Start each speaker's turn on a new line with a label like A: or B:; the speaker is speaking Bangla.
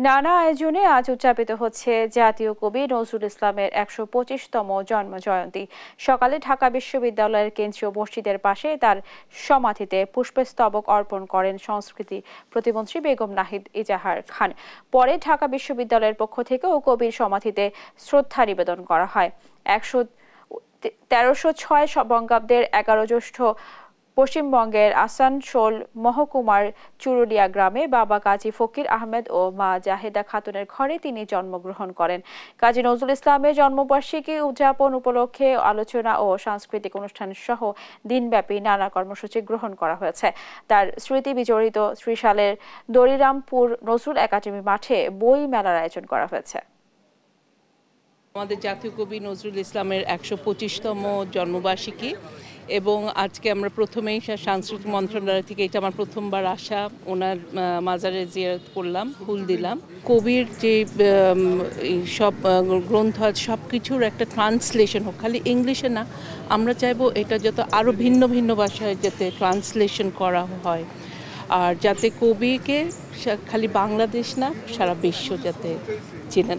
A: নানা আয়োজনে আজ উদযাপিত হচ্ছে জাতীয় কবি নজরুল ইসলামের ১২৫তম জন্মজয়ন্তী। সকালে ঢাকা বিশ্ববিদ্যালয়ের কেন্দ্রীয় মসজিদের পাশে তার সমাধিতে পুষ্পস্তবক অর্পণ করেন সংস্কৃতি প্রতিমন্ত্রী বেগম নাহিদ ইজাহার খান। পরে ঢাকা বিশ্ববিদ্যালয়ের পক্ষ থেকেও কবির সমাধিতে শ্রদ্ধা নিবেদন করা হয়। ১৩০৬ বঙ্গাব্দের ১১ জ্যৈষ্ঠ পশ্চিমবঙ্গের আসানসোল মহকুমার চুরুলিয়া গ্রামে বাবা কাজী ফকির আহমেদ ও মা জাহেদা খাতুনের ঘরে তিনি জন্মগ্রহণ করেন। কাজী নজরুল ইসলামের জন্মবার্ষিকী উদযাপন উপলক্ষে আলোচনা ও সাংস্কৃতিক অনুষ্ঠান সহ দিনব্যাপী নানা কর্মসূচি গ্রহণ করা হয়েছে। তার স্মৃতি বিজড়িত ত্রিশালের দরিরামপুর নজরুল একাডেমি মাঠে বই মেলার আয়োজন করা হয়েছে।
B: আমাদের জাতীয় কবি নজরুল ইসলামের ১২৫তম জন্মবার্ষিকী এবং আজকে আমরা প্রথমেই সাংস্কৃতিক মন্ত্রণালয় থেকে, এটা আমার প্রথমবার আসা, ওনার মাজারে জিয়ারত করলাম, ফুল দিলাম। কবির যে সব গ্রন্থ আছে সব কিছুর একটা ট্রান্সলেশন হোক, খালি ইংলিশে না, আমরা চাইবো এটা যত আরও ভিন্ন ভিন্ন ভাষায় যাতে ট্রান্সলেশন করা হয়, আর যাতে কবিকে খালি বাংলাদেশ না সারা বিশ্ব যাতে চেনেন।